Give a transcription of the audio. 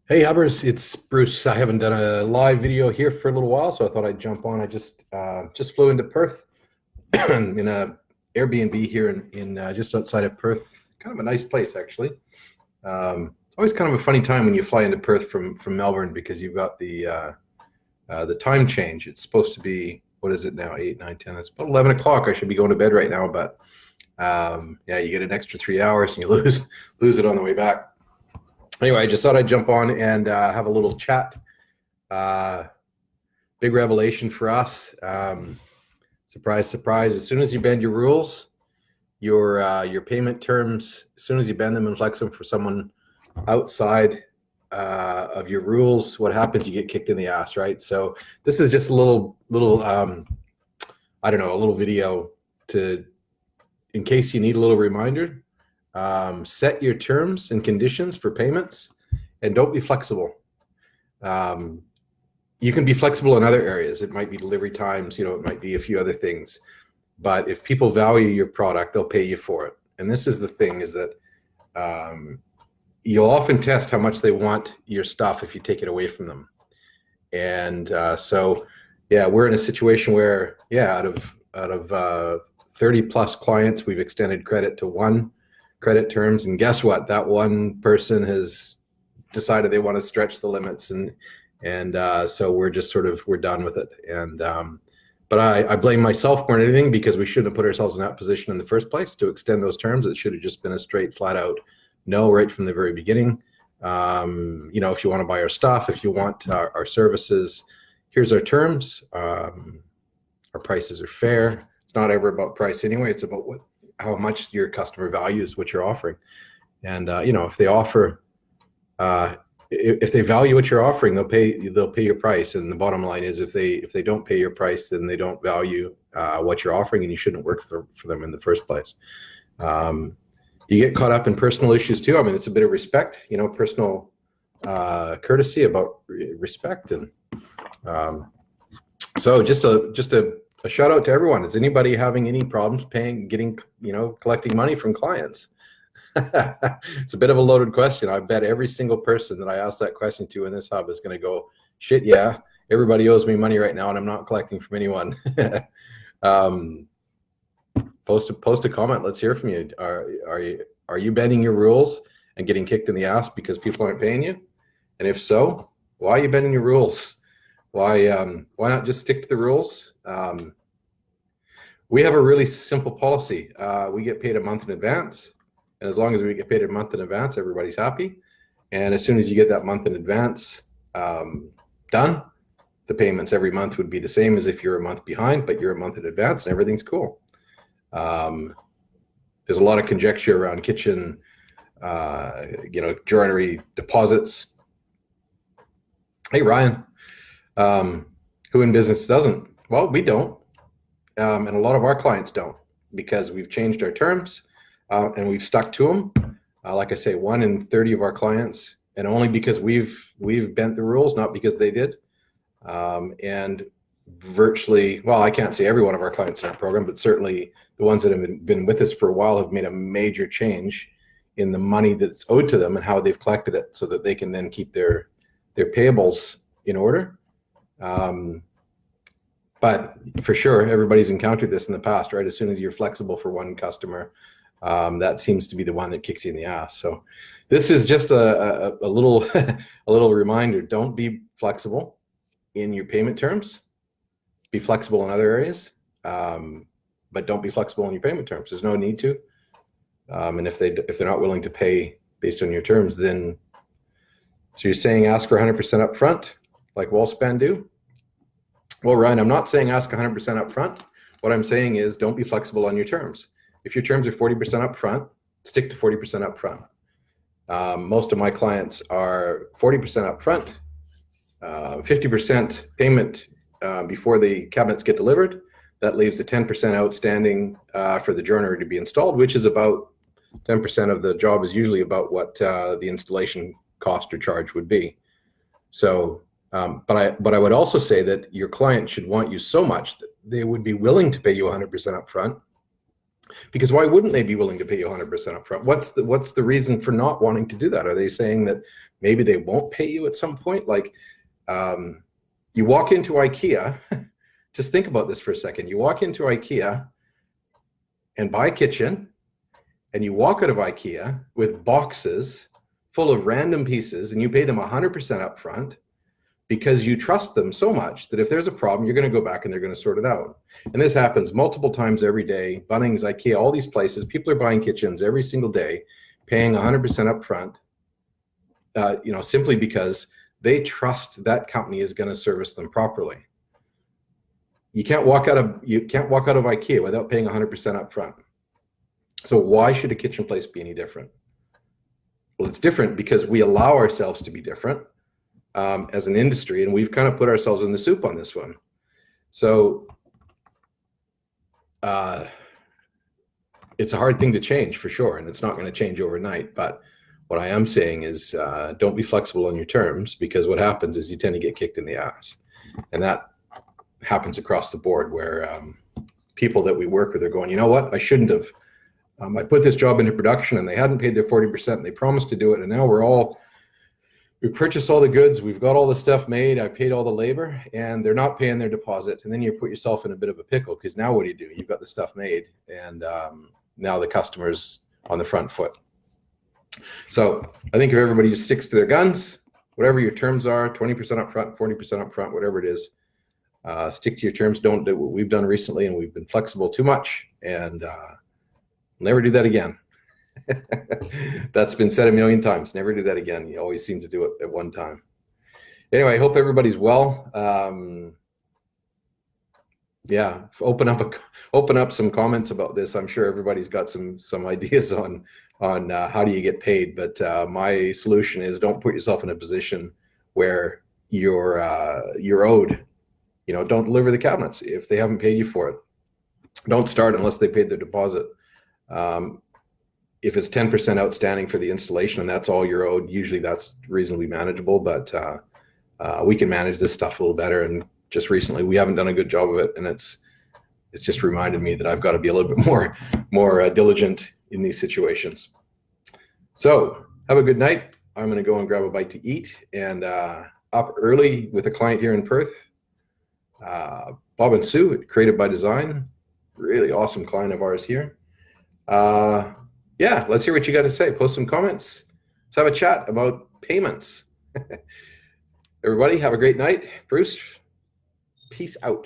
Hey Hubbers, it's Bruce. I haven't done a live video here for a little while, so I thought I'd jump on. I just flew into Perth in a Airbnb here in just outside of Perth. Kind of a nice place actually. It's always kind of a funny time when you fly into Perth from Melbourne because you've got the time change. It's supposed to be, what is it now? 8, 9, 10. It's about 11 o'clock. I should be going to bed right now, but yeah, you get an extra 3 hours and you lose it on the way back. Anyway, I just thought I'd jump on and have a little chat. Uh, Big revelation for us. Surprise, surprise. As soon as you bend your rules, your payment terms, as soon as you bend them and flex them for someone outside of your rules, what happens? You get kicked in the ass, right? So this is just a little I don't know, a little video to, in case you need a little reminder. Set your terms and conditions for payments and don't be flexible. You can be flexible in other areas. It might be delivery times, it might be a few other things. But if people value your product, they'll pay you for it. And this is the thing, is that you'll often test how much they want your stuff if you take it away from them. And so, yeah, we're in a situation where, yeah, out of 30 plus clients, we've extended credit to one credit terms, and guess what? That one person has decided they want to stretch the limits, and so we're just we're done with it. And but I blame myself more than anything, because we shouldn't have put ourselves in that position in the first place to extend those terms. It should have just been a straight, flat out no right from the very beginning. If you want to buy our stuff, if you want our services, here's our terms. Our prices are fair. It's not ever about price anyway. It's about how much your customer values what you're offering. And if they offer, if they value what you're offering, they'll pay your price. And the bottom line is, if they don't pay your price, then they don't value what you're offering, and you shouldn't work for them in the first place. You get caught up in personal issues too. I mean, it's a bit of respect, personal courtesy about respect. And so just a shout out to everyone. Is anybody having any problems collecting money from clients? It's a bit of a loaded question. I bet every single person that I ask that question to in this hub is going to go, shit, yeah, everybody owes me money right now and I'm not collecting from anyone. Post a comment. Let's hear from you. Are you bending your rules and getting kicked in the ass because people aren't paying you? And if so, why are you bending your rules? Why not just stick to the rules? We have a really simple policy. We get paid a month in advance, and as long as we get paid a month in advance, everybody's happy. And as soon as you get that month in advance done, the payments every month would be the same as if you're a month behind, but you're a month in advance, and everything's cool. There's a lot of conjecture around kitchen, joinery deposits. Hey, Ryan. Who in business doesn't? Well, we don't. And a lot of our clients don't, because we've changed our terms and we've stuck to them. Like I say, 1 in 30 of our clients, and only because we've bent the rules, not because they did. And virtually, well, I can't say every one of our clients in our program, but certainly the ones that have been with us for a while have made a major change in the money that's owed to them and how they've collected it, so that they can then keep their payables in order. But for sure, everybody's encountered this in the past, right? As soon as you're flexible for one customer, that seems to be the one that kicks you in the ass. So this is just a little a little reminder. Don't be flexible in your payment terms. Be flexible in other areas, but don't be flexible in your payment terms. There's no need to. And if they're not willing to pay based on your terms, then, so you're saying ask for 100% up front, like WellSpan do? Well, Ryan, I'm not saying ask 100% up front. What I'm saying is, don't be flexible on your terms. If your terms are 40% up front, stick to 40% up front. Most of my clients are 40% up front, 50% payment before the cabinets get delivered. That leaves the 10% outstanding for the joinery to be installed, which is about 10% of the job, is usually about what the installation cost or charge would be. So, but I would also say that your client should want you so much that they would be willing to pay you 100% up front. Because why wouldn't they be willing to pay you 100% up front? What's the reason for not wanting to do that? Are they saying that maybe they won't pay you at some point. Like you walk into IKEA, just think about this for a second. You walk into IKEA and buy a kitchen, and you walk out of IKEA with boxes full of random pieces, and you pay them 100% upfront because you trust them so much that if there's a problem, you're going to go back and they're going to sort it out. And this happens multiple times every day. Bunnings, IKEA, all these places, people are buying kitchens every single day, paying 100% upfront, simply because they trust that company is going to service them properly. You can't walk out of IKEA without paying 100% upfront. So why should a kitchen place be any different? Well, it's different because we allow ourselves to be different as an industry, and we've kind of put ourselves in the soup on this one. So it's a hard thing to change for sure, and it's not going to change overnight. But what I am saying is don't be flexible on your terms, because what happens is you tend to get kicked in the ass. And that happens across the board, where people that we work with are going, you know what, I shouldn't have. I put this job into production and they hadn't paid their 40% and they promised to do it. And now we purchased all the goods, we've got all the stuff made, I paid all the labor, and they're not paying their deposit. And then you put yourself in a bit of a pickle, because now what do? You've got the stuff made, and now the customer's on the front foot. So I think if everybody just sticks to their guns, whatever your terms are, 20% upfront, 40% upfront, whatever it is, stick to your terms. Don't do what we've done recently, and we've been flexible too much, and never do that again. That's been said a million times. Never do that again. You always seem to do it at one time. Anyway, I hope everybody's well. Yeah, open up some comments about this. I'm sure everybody's got some ideas on how do you get paid. But my solution is, don't put yourself in a position where you're owed. Don't deliver the cabinets if they haven't paid you for it. Don't start unless they paid their deposit. If it's 10% outstanding for the installation and that's all you're owed, usually that's reasonably manageable, but we can manage this stuff a little better. And just recently, we haven't done a good job of it, and it's just reminded me that I've got to be a little bit more diligent in these situations. So have a good night. I'm going to go and grab a bite to eat, and up early with a client here in Perth, Bob and Sue at Creative by Design, really awesome client of ours here. Yeah, let's hear what you got to say. Post some comments. Let's have a chat about payments. Everybody, have a great night. Bruce, peace out.